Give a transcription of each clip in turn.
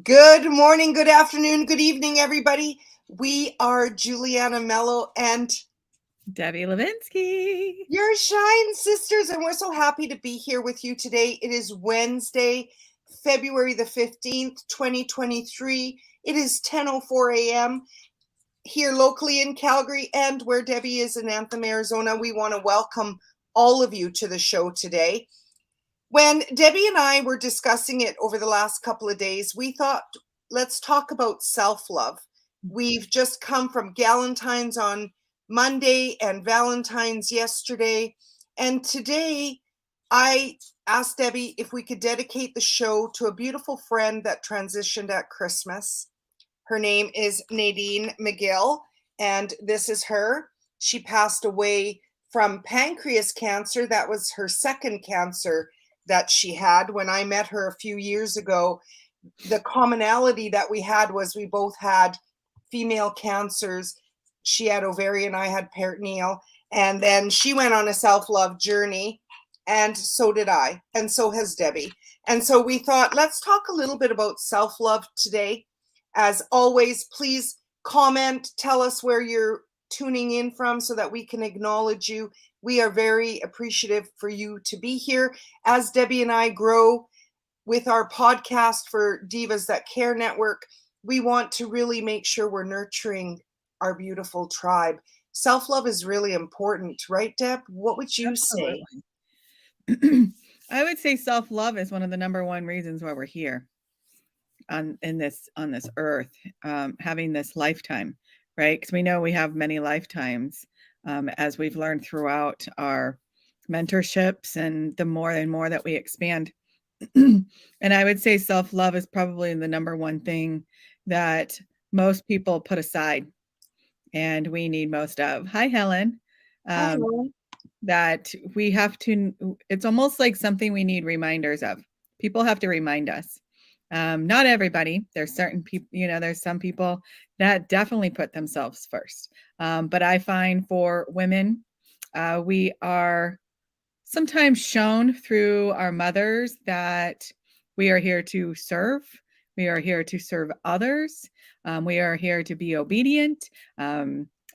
Good morning, good afternoon, good evening, everybody. We are Juliana Mello and Debbie Levinsky. your Shine Sisters, and we're so happy to be here with you today. It is Wednesday, February the 15th, 2023. It is 10:04 a.m. here locally in Calgary, and where Debbie is in Anthem, Arizona. We want to welcome all of you to the show today. When Debbie and I were discussing it over the last couple of days, we thought, let's talk about self-love. We've just come from Galentine's on Monday and Valentine's yesterday. And today I asked Debbie if we could dedicate the show to a beautiful friend that transitioned at Christmas. Her name is Nadine McGill, and this is her. She passed away from pancreas cancer. That was her second cancer that she had. When I met her a few years ago, the commonality that we had was we both had female cancers. She had ovarian, I had peritoneal. And then she went on a self-love journey, and so did I, and so has Debbie. And so we thought, let's talk a little bit about self-love today. As always, please comment, tell us where you're tuning in from so that we can acknowledge you. We are very appreciative for you to be here. As Debbie and I grow with our podcast for Divas That Care Network, we want to really make sure we're nurturing our beautiful tribe. Self-love is really important, right, Deb? What would you say? I would say self-love is one of the number one reasons why we're here on this earth, having this lifetime, right? Because we know we have many lifetimes, as we've learned throughout our mentorships, and the more and more that we expand. And I would say self-love is probably the number one thing that most people put aside and we need most of. Hi, Helen. Hi, Helen. That we have to, it's almost like something we need reminders of. People have to remind us. Not everybody. There's certain people, there's some people that definitely put themselves first. But I find for women, we are sometimes shown through our mothers that we are here to serve. We are here to serve others. We are here to be obedient.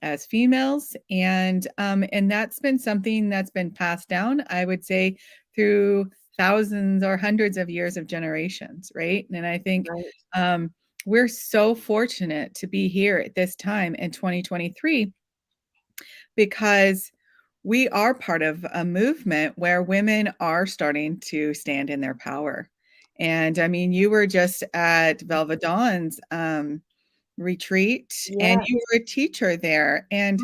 As females, and that's been something that's been passed down, I would say, through thousands or hundreds of years of generations, right? And I think we're so fortunate to be here at this time in 2023 because we are part of a movement where women are starting to stand in their power. And I mean, you were just at Velvet Dawn's retreat, and you were a teacher there, and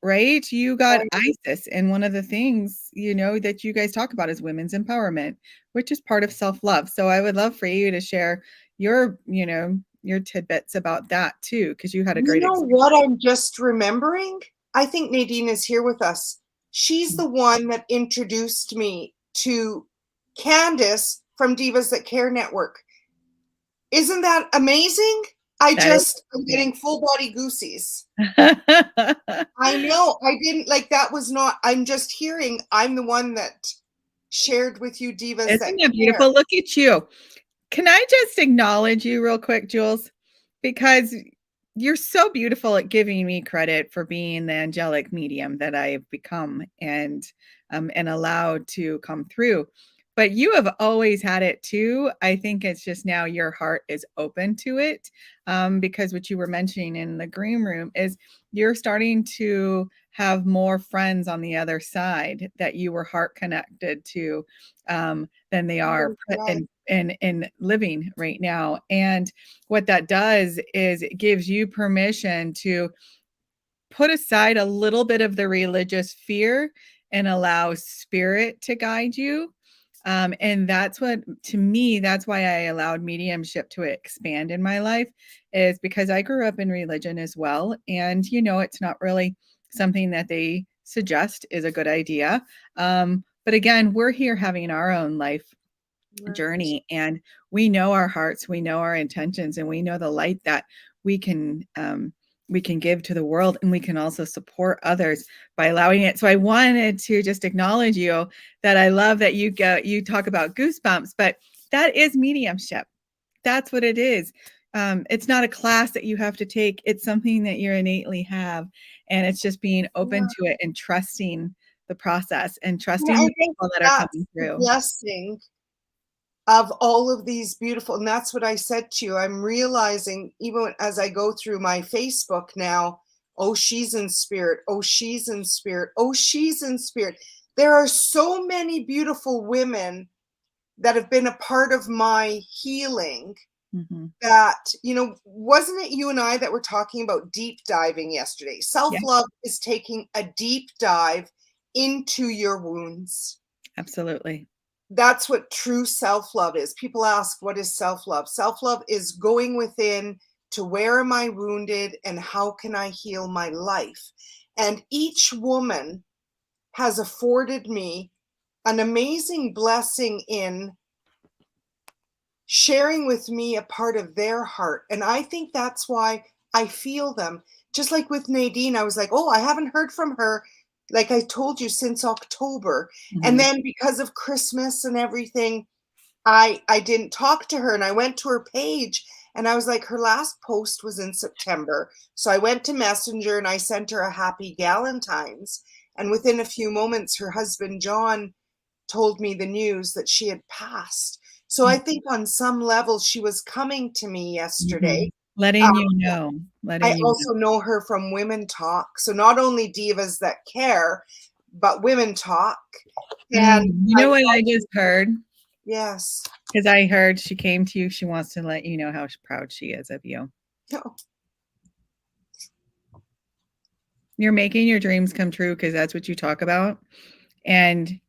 right, you got ISIS, and one of the things that you guys talk about is women's empowerment, which is part of self-love. So I would love for you to share your tidbits about that too, because you had a great experience. What I'm just remembering? I think Nadine is here with us. She's the one that introduced me to Candace from Divas That Care Network. Isn't that amazing? I'm getting full body goosies. I know. I didn't I'm just hearing I'm the one that shared with you Divas That Care. Isn't that beautiful? Look at you. Can I just acknowledge you real quick, Jules? Because you're so beautiful at giving me credit for being the angelic medium that I've become and allowed to come through. But you have always had it too. I think it's just now your heart is open to it, because what you were mentioning in the green room is you're starting to have more friends on the other side that you were heart connected to than they are in living right now. And what that does is it gives you permission to put aside a little bit of the religious fear and allow spirit to guide you. And that's what, to me, that's why I allowed mediumship to expand in my life, is because I grew up in religion as well. And, it's not really something that they suggest is a good idea. But again, we're here having our own life journey, and we know our hearts, we know our intentions, and we know the light that we can give to the world, and we can also support others by allowing it. So I wanted to just acknowledge you, that I love that you talk about goosebumps, but that is mediumship. That's what it is. It's not a class that you have to take. It's something that you innately have. And it's just being open Yeah. to it and trusting the process and Yeah, trusting I the think people that are that's coming the through. blessing of all of these beautiful, and that's what I said to you. I'm realizing even as I go through my Facebook now, oh, she's in spirit. Oh, she's in spirit. Oh, she's in spirit. There are so many beautiful women that have been a part of my healing Mhm. that, wasn't it you and I that were talking about deep diving yesterday? Yeah, Self-love is taking a deep dive into your wounds. absolutely. That's what true self-love is. People ask, what is self-love? Self-love is going within to where am I wounded and how can I heal my life? And each woman has afforded me an amazing blessing in sharing with me a part of their heart. And I think that's why I feel them. Just like with Nadine, I was like, oh, I haven't heard from her, like I told you, since October. And Mhm. then because of Christmas and everything, I didn't talk to her, and I went to her page and I was like, her last post was in September. So I went to Messenger and I sent her a happy Galentine's. And within a few moments, her husband, John, told me the news that she had passed. So I think on some level she was coming to me yesterday. Mhm. Letting you know, I letting you know. also know her from Women Talk. So not only Divas That Care, but Women Talk. And You I, know what I just heard? yes. Because I heard she came to you. She wants to let you know how proud she is of you. No. You're making your dreams come true because that's what you talk about. And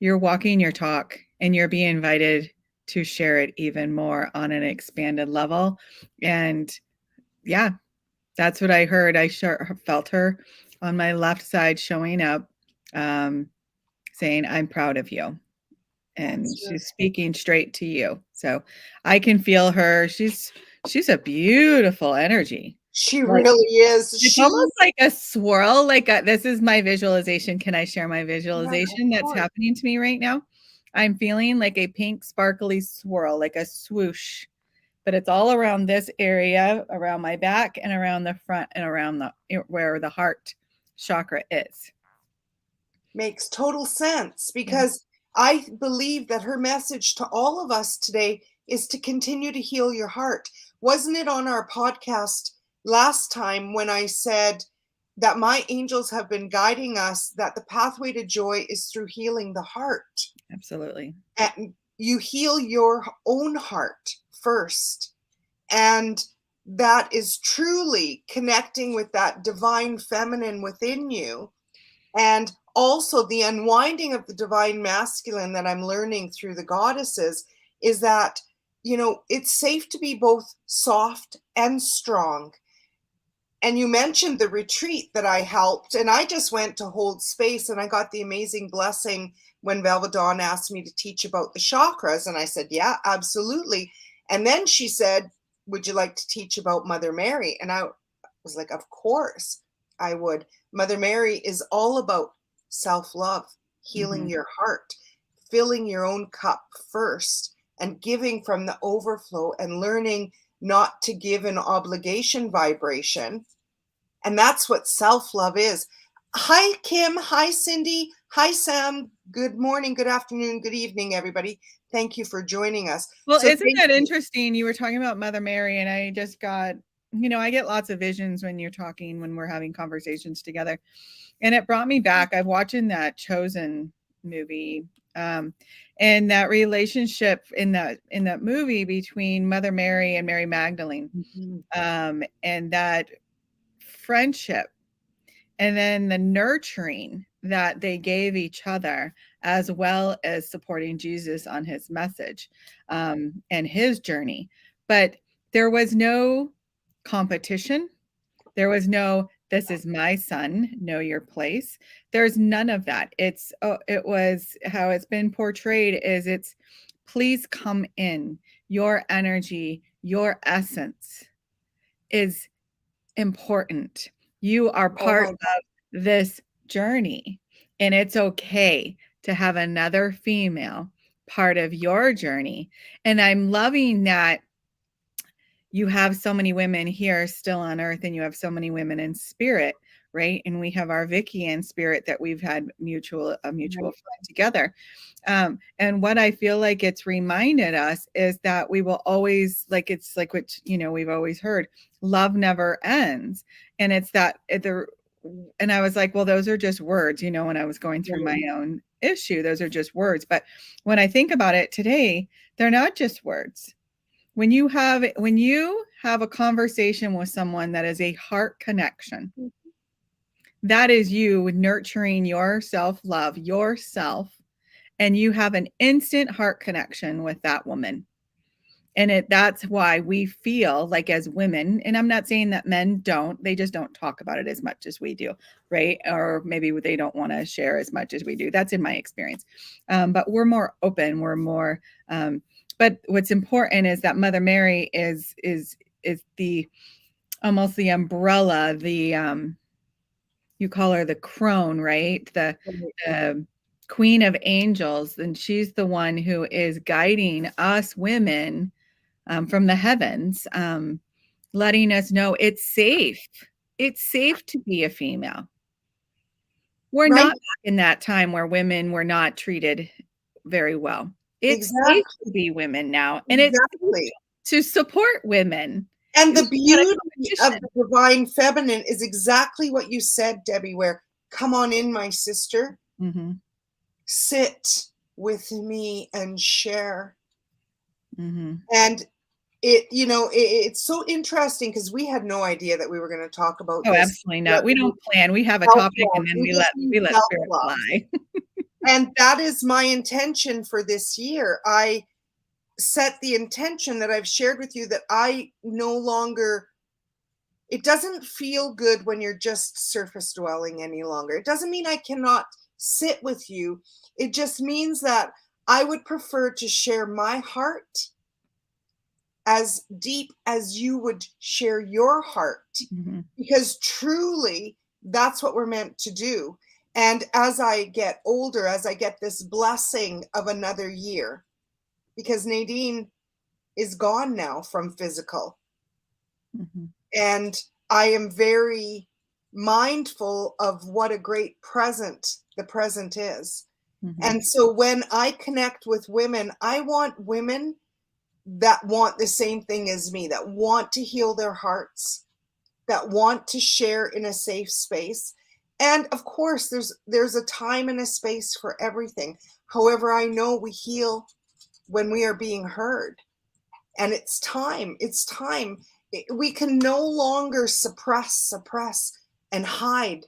you're walking your talk and you're being invited to share it even more on an expanded level. And yeah, that's what I heard. I felt her on my left side showing up, saying, I'm proud of you. And That's she's speaking straight to you. So I can feel her. She's a beautiful energy. She Like really is. it's She, almost like a swirl. Like this is my visualization. Can I share my yeah, of visualization that's course. happening to me right now? I'm feeling like a pink sparkly swirl, like a swoosh, but it's all around this area, around my back and around the front and around the where the heart chakra is. Makes total sense Yeah. because I believe that her message to all of us today is to continue to heal your heart. Wasn't it on our podcast last time when I said that my angels have been guiding us, that the pathway to joy is through healing the heart? Absolutely. And you heal your own heart first. And that is truly connecting with that divine feminine within you. And also, the unwinding of the divine masculine that I'm learning through the goddesses is that, it's safe to be both soft and strong. And you mentioned the retreat that I helped, and I just went to hold space, and I got the amazing blessing when Velvet Dawn asked me to teach about the chakras. And I said, yeah, absolutely. And then she said, would you like to teach about Mother Mary? And I was like, of course I would. Mother Mary is all about self-love, healing Mhm. your heart, filling your own cup first, and giving from the overflow, and learning not to give an obligation vibration. And that's what self-love is. Hi, Kim. Hi, Cindy. Hi, Sam. Good morning, good afternoon, good evening, everybody. Thank you for joining us. Well, So isn't thank that you. interesting? You were talking about Mother Mary, and I just got, I get lots of visions when you're talking, when we're having conversations together. And it brought me back. I've watching that Chosen movie. And that relationship in that movie between Mother Mary and Mary Magdalene. Mhm. And that friendship and then the nurturing that they gave each other, as well as supporting Jesus on his message and his journey. But there was no competition. There was no, this is my son, know your place. There's none of that. It was how it's been portrayed is it's, please come in. Your energy, your essence is important. You are Oh part my, of this journey, and it's okay to have another female part of your journey. And I'm loving that you have so many women here still on earth, and you have so many women in spirit, right? And we have our Vicky in spirit that we've had a mutual friend together. And what I feel like it's reminded us is that we will always, like, it's like what, we've always heard, love never ends. And it's that and I was like, well, those are just words, when I was going through my own issue, those are just words. But when I think about it today, they're not just words. When you have a conversation with someone that is a heart connection, that is you nurturing your self-love, yourself, and you have an instant heart connection with that woman. And that's why we feel like, as women, and I'm not saying that men don't, they just don't talk about it as much as we do, right? Or maybe they don't want to share as much as we do. That's in my experience. But we're more open, we're more, but what's important is that Mother Mary is the almost the umbrella, the you call her the crone, right? The Queen of Angels, and she's the one who is guiding us women from the heavens, letting us know it's safe. It's safe to be a female. We're not back in that time where women were not treated very well. It's safe to be women now, and it's to support women. And the beauty of the divine feminine is exactly what you said, Debbie, where, come on in, my sister, sit with me and share. And it's so interesting because we had no idea that we were going to talk about this. Absolutely not. We don't plan. We have a topic and then we let spirit fly. And that is my intention for this year. I set the intention that I've shared with you that I no longer, it doesn't feel good when you're just surface dwelling any longer. It doesn't mean I cannot sit with you. It just means that I would prefer to share my heart as deep as you would share your heart, because truly that's what we're meant to do. And as I get older, as I get this blessing of another year, because Nadine is gone now from physical, and I am very mindful of what a great present the present is. And so when I connect with women, I want women that want the same thing as me, that want to heal their hearts, that want to share in a safe space. And of course, there's a time and a space for everything. However, I know we heal when we are being heard. And it's time. We can no longer suppress and hide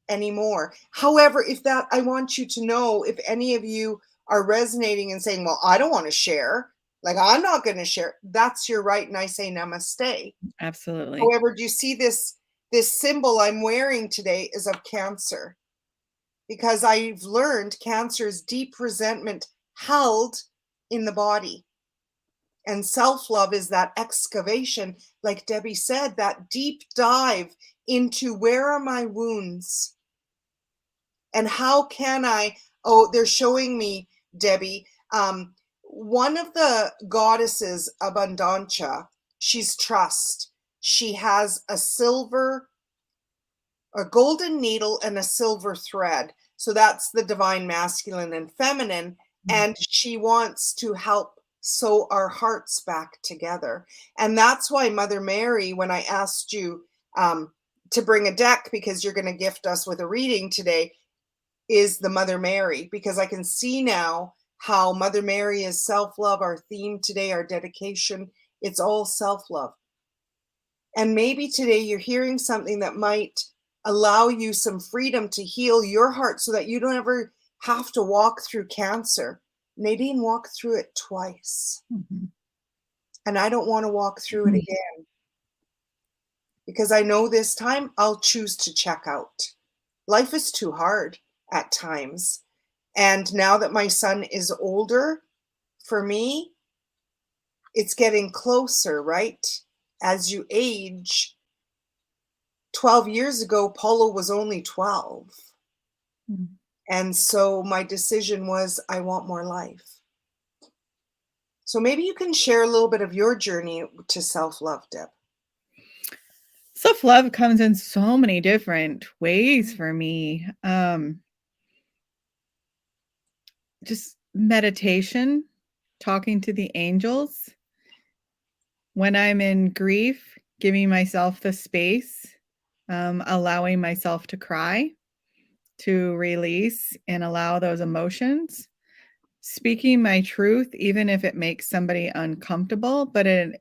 anymore. However, I want you to know, if any of you are resonating and saying, well, I don't want to share, like, I'm not going to share, that's your right. And I say namaste. Absolutely. However, do you see this symbol I'm wearing today is of Cancer, because I've learned Cancer's deep resentment held in the body. And self-love is that excavation, like Debbie said, that deep dive into where are my wounds and how can I, they're showing me, Debbie, one of the goddesses, Abundantia, she's trust. She has a golden needle and a silver thread. So that's the divine masculine and feminine. And she wants to help sew our hearts back together. And that's why Mother Mary, when I asked you to bring a deck, because you're going to gift us with a reading today, is the Mother Mary, because I can see now how Mother Mary is self-love. Our theme today, our dedication, it's all self-love. And maybe today you're hearing something that might allow you some freedom to heal your heart so that you don't ever have to walk through Cancer. Nadine walked through it twice. And I don't want to walk through it again, because I know this time I'll choose to check out. Life is too hard at times. And now that my son is older, for me, it's getting closer, right? As you age, 12 years ago, Paulo was only 12. And so my decision was, I want more life. So maybe you can share a little bit of your journey to self-love, Deb. Self-love comes in so many different ways for me. Just meditation, talking to the angels. When I'm in grief, giving myself the space, allowing myself to cry, to release and allow those emotions. Speaking my truth, even if it makes somebody uncomfortable, but in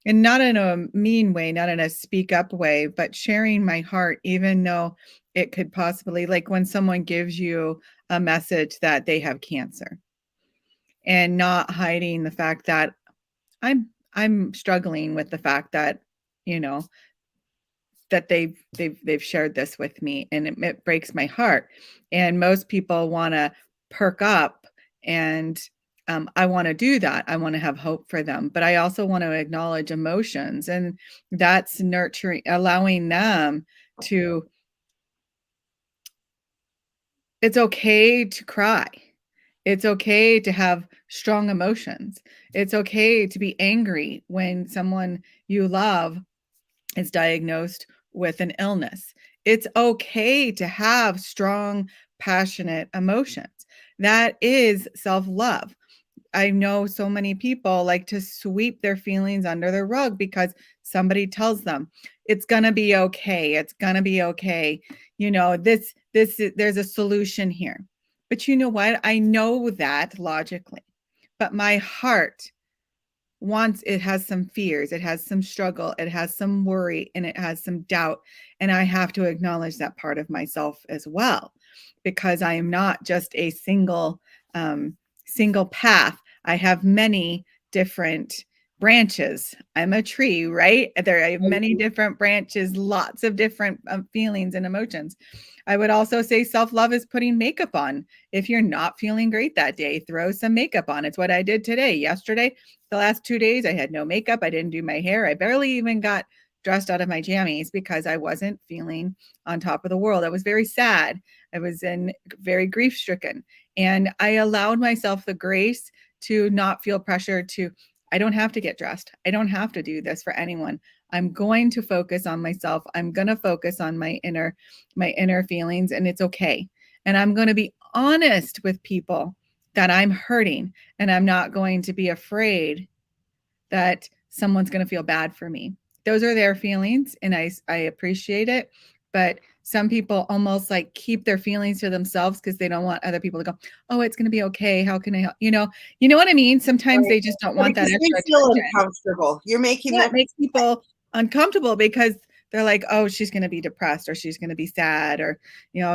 not in a mean way, not in a speak up way, but sharing my heart, even though it could possibly, like when someone gives you a message that they have cancer, and not hiding the fact that I'm struggling with the fact that, you know, that they've shared this with me, and it breaks my heart. And most people want to perk up, and I want to do that. I want to have hope for them, but I also want to acknowledge emotions, and that's nurturing, allowing them to. It's okay to cry. It's okay to have strong emotions. It's okay to be angry when someone you love is diagnosed with an illness. It's okay to have strong, passionate emotions. That is self-love. I know so many people like to sweep their feelings under the rug because somebody tells them it's going to be okay. It's going to be okay. There's a solution here. But you know what? I know that logically, but my heart it has some fears, it has some struggle, it has some worry, and it has some doubt. And I have to acknowledge that part of myself as well, because I am not just a single path. I have many different branches. I'm a tree, right? I have many different branches, lots of different feelings and emotions. I would also say self-love is putting makeup on. If you're not feeling great that day, throw some makeup on. It's what I did today. Yesterday, the last 2 days, I had no makeup. I didn't do my hair. I barely even got dressed out of my jammies because I wasn't feeling on top of the world. I was very sad. I was very grief stricken. And I allowed myself the grace to not feel pressure I don't have to get dressed. I don't have to do this for anyone. I'm going to focus on myself. I'm going to focus on my inner feelings, and it's okay. And I'm going to be honest with people that I'm hurting, and I'm not going to be afraid that someone's going to feel bad for me. Those are their feelings, and I appreciate it. But some people almost like keep their feelings to themselves because they don't want other people to go, oh, it's going to be okay. How can I help? You know what I mean? Sometimes they just don't want that extra they feel attention. uncomfortable. You're making That makes people uncomfortable because they're like, oh, she's going to be depressed, or she's going to be sad, or,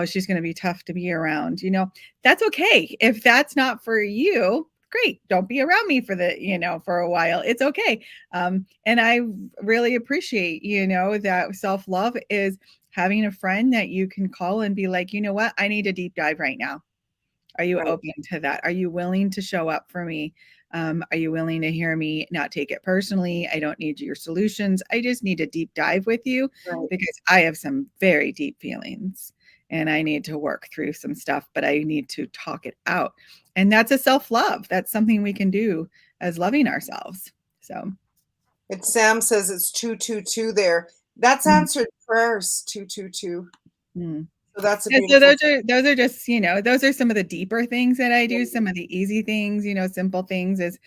she's going to be tough to be around. That's okay. If that's not for you, great. Don't be around me for a while. It's okay. And I really appreciate, that self-love is having a friend that you can call and be like, you know what? I need a deep dive right now. Are you open to that? Are you willing to show up for me? Are you willing to hear me not take it personally? I don't need your solutions. I just need a deep dive with you because I have some very deep feelings and I need to work through some stuff, but I need to talk it out. And that's a self-love. That's something we can do as loving ourselves. So Sam says it's 222 there. That's answered prayers, 222. So that's a beautiful. So those are just, those are some of the deeper things that I do. Some of the easy things, simple things is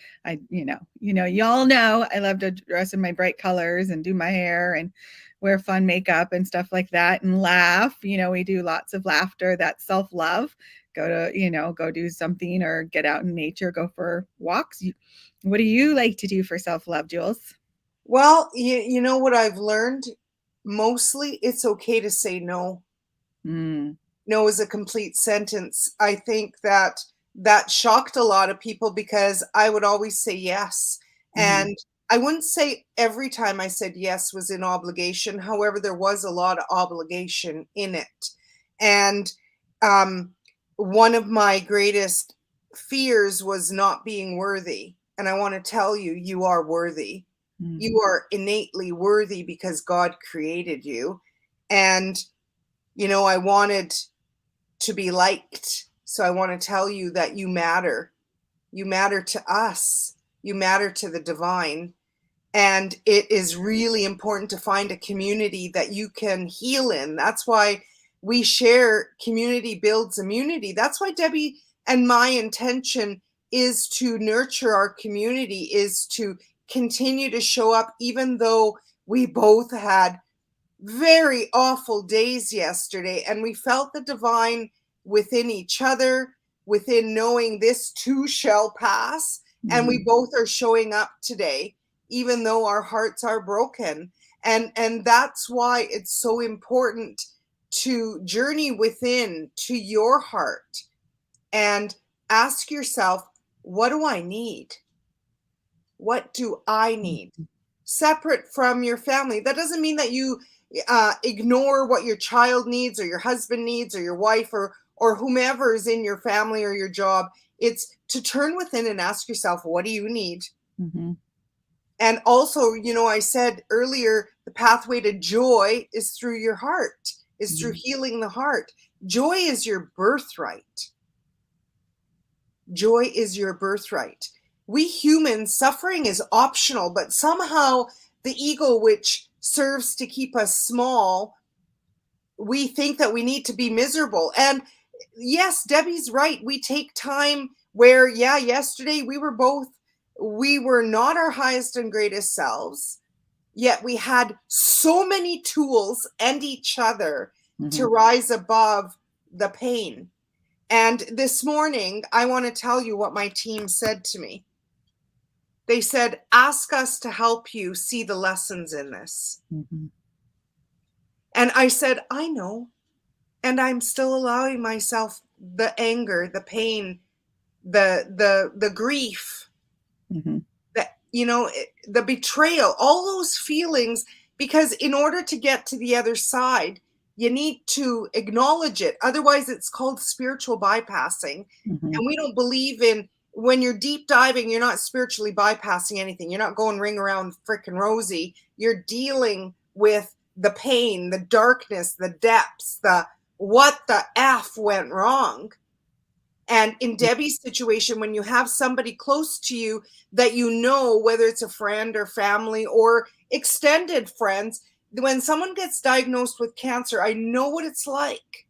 y'all know I love to dress in my bright colors and do my hair and wear fun makeup and stuff like that and laugh. We do lots of laughter. That's self-love. Go do something or get out in nature, go for walks. What do you like to do for self-love, Jules? Well, you know what I've learned? Mostly it's okay to say no. No is a complete sentence. I think that shocked a lot of people because I would always say yes. And I wouldn't say every time I said yes was in obligation. However, there was a lot of obligation in it. And one of my greatest fears was not being worthy. And I want to tell you, you are worthy. You are innately worthy because God created you. And I wanted to be liked. So I want to tell you that you matter. You matter to us. You matter to the divine. And it is really important to find a community that you can heal in. That's why we share community builds immunity. That's why Debbie and my intention is to nurture our community, is to continue to show up, even though we both had very awful days yesterday. And we felt the divine within each other, within knowing this too shall pass. And we both are showing up today, even though our hearts are broken. And that's why it's so important to journey within to your heart and ask yourself, what do I need? What do I need? Separate from your family. That doesn't mean that you ignore what your child needs or your husband needs or your wife or whomever is in your family or your job. It's to turn within and ask yourself, what do you need? Mm-hmm. And also, you know, I said earlier, the pathway to joy is through your heart, is through healing the heart. Joy is your birthright. Joy is your birthright. We humans, suffering is optional, but somehow the ego, which serves to keep us small, we think that we need to be miserable. And yes, Debbie's right. We take time where, yeah, yesterday we were not our highest and greatest selves, yet we had so many tools and each other to rise above the pain. And this morning, I want to tell you what my team said to me. They said, ask us to help you see the lessons in this. And I said, I know. And I'm still allowing myself the anger, the pain, the grief, the betrayal, all those feelings, because in order to get to the other side, you need to acknowledge it. Otherwise, it's called spiritual bypassing. And we don't believe in, when you're deep diving, you're not spiritually bypassing anything. You're not going ring around frickin' rosy. You're dealing with the pain, the darkness, the depths, what the F went wrong. And in Debbie's situation, when you have somebody close to you that you know, whether it's a friend or family or extended friends, when someone gets diagnosed with cancer, I know what it's like.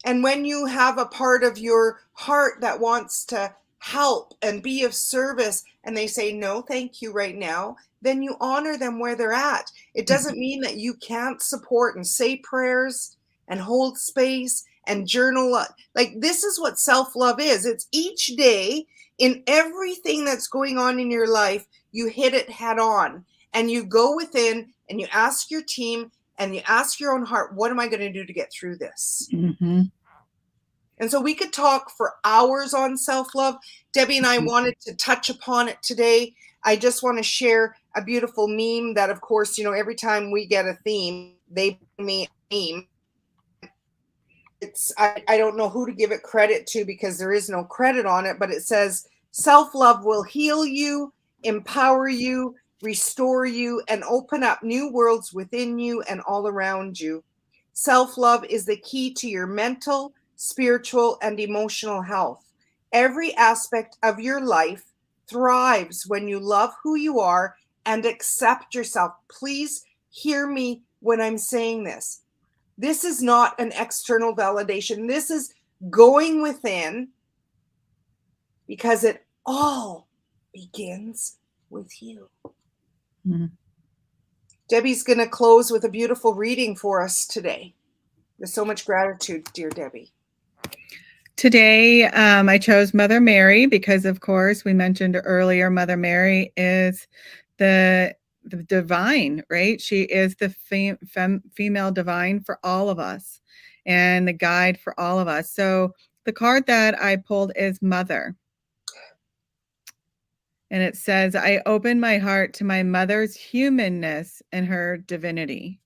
And when you have a part of your heart that wants to help and be of service, and they say, no, thank you right now, then you honor them where they're at. It doesn't mean that you can't support and say prayers and hold space and journal. Like, this is what self-love is. It's each day in everything that's going on in your life, you hit it head on and you go within and you ask your team and you ask your own heart, what am I going to do to get through this? And so we could talk for hours on self-love. Debbie and I wanted to touch upon it today. I just want to share a beautiful meme that, of course, you know, every time we get a theme, they bring me a meme. I don't know who to give it credit to because there is no credit on it, but it says, self-love will heal you, empower you, restore you, and open up new worlds within you and all around you. Self-love is the key to your mental, spiritual, and emotional health. Every aspect of your life thrives when you love who you are and accept yourself. Please hear me when I'm saying this. This is not an external validation. This is going within, because it all begins with you. Debbie's going to close with a beautiful reading for us today. There's so much gratitude, dear Debbie. Today, I chose Mother Mary because, of course, we mentioned earlier, Mother Mary is the divine, right? She is the female divine for all of us and the guide for all of us. So the card that I pulled is Mother. And it says, I open my heart to my mother's humanness and her divinity.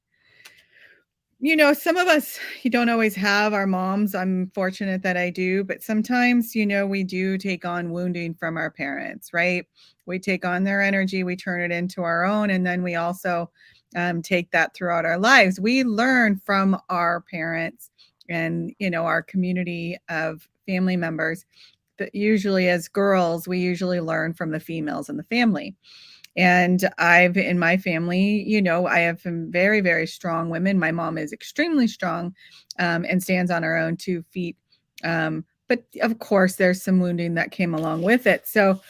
You know, some of us, you don't always have our moms. I'm fortunate that I do, but sometimes, you know, we do take on wounding from our parents, right? We take on their energy, we turn it into our own, and then we also take that throughout our lives. We learn from our parents and, our community of family members. But usually as girls, we usually learn from the females in the family. And in my family, I have some very, very strong women. My mom is extremely strong and stands on her own 2 feet. But of course, there's some wounding that came along with it. So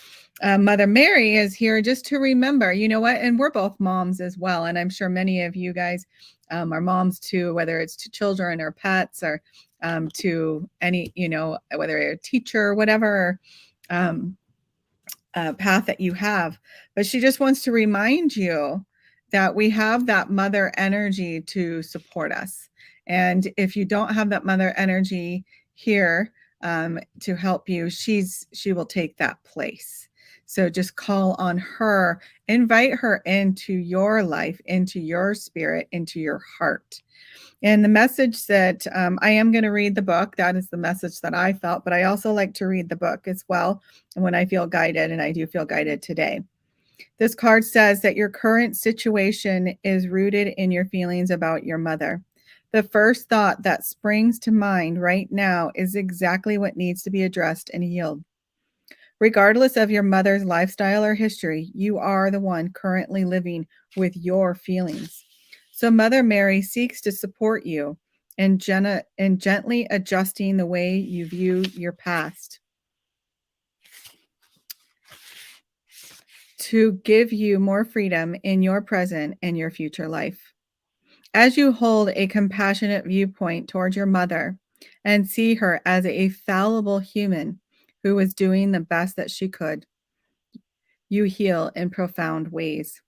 Mother Mary is here just to remember, and we're both moms as well. And I'm sure many of you guys are moms too, whether it's to children or pets or to any, whether you're a teacher, whatever path that you have. But she just wants to remind you that we have that mother energy to support us. And if you don't have that mother energy here to help you, she will take that place. So just call on her, invite her into your life, into your spirit, into your heart. And the message that I am going to read the book, that is the message that I felt, but I also like to read the book as well when I feel guided, and I do feel guided today. This card says that your current situation is rooted in your feelings about your mother. The first thought that springs to mind right now is exactly what needs to be addressed and healed. Regardless of your mother's lifestyle or history, you are the one currently living with your feelings. So Mother Mary seeks to support you in gently adjusting the way you view your past, to give you more freedom in your present and your future life. As you hold a compassionate viewpoint toward your mother and see her as a fallible human who was doing the best that she could, you heal in profound ways.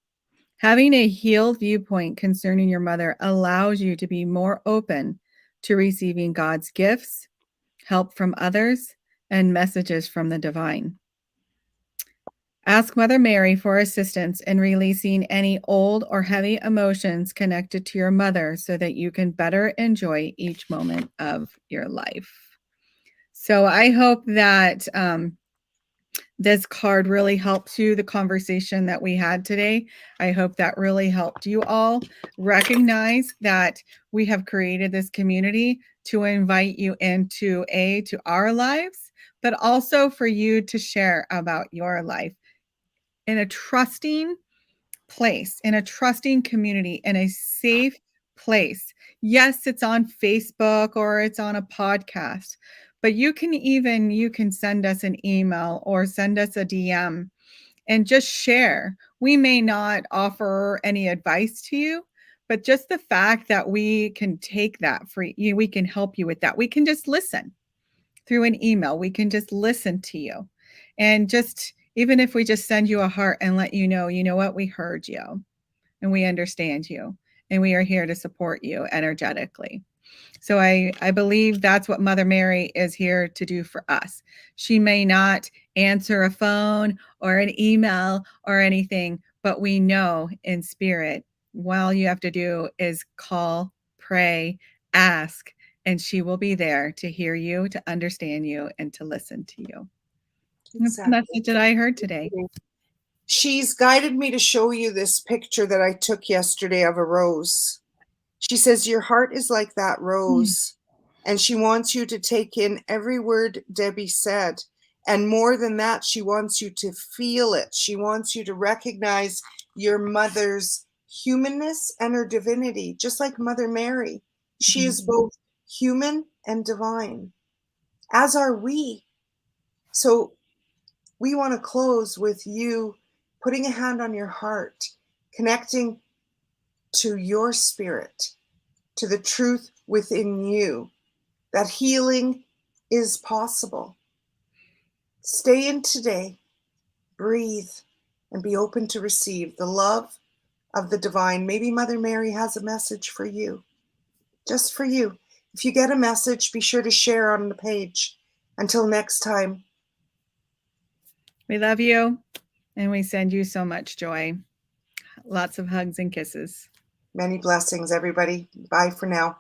Having a healed viewpoint concerning your mother allows you to be more open to receiving God's gifts, help from others, and messages from the divine. Ask Mother Mary for assistance in releasing any old or heavy emotions connected to your mother so that you can better enjoy each moment of your life. So I hope that this card really helps you, the conversation that we had today. I hope that really helped you all recognize that we have created this community to invite you into to our lives, but also for you to share about your life in a trusting place, in a trusting community, in a safe place. Yes, it's on Facebook or it's on a podcast, but you can send us an email or send us a DM and just share. We may not offer any advice to you, but just the fact that we can take that for you, we can help you with that. We can just listen through an email. We can just listen to you. And just even if we just send you a heart and let you know what, we heard you and we understand you and we are here to support you energetically. So I believe that's what Mother Mary is here to do for us. She may not answer a phone or an email or anything, but we know in spirit, all you have to do is call, pray, ask, and she will be there to hear you, to understand you, and to listen to you. That's the message that I heard today. She's guided me to show you this picture that I took yesterday of a rose. She says, your heart is like that rose. And she wants you to take in every word Debbie said. And more than that, she wants you to feel it. She wants you to recognize your mother's humanness and her divinity, just like Mother Mary. She is both human and divine, as are we. So we want to close with you putting a hand on your heart, connecting to your spirit, to the truth within you, that healing is possible. Stay in today, breathe, and be open to receive the love of the divine. Maybe Mother Mary has a message for you, just for you. If you get a message, be sure to share on the page. Until next time. We love you, and we send you so much joy. Lots of hugs and kisses. Many blessings, everybody. Bye for now.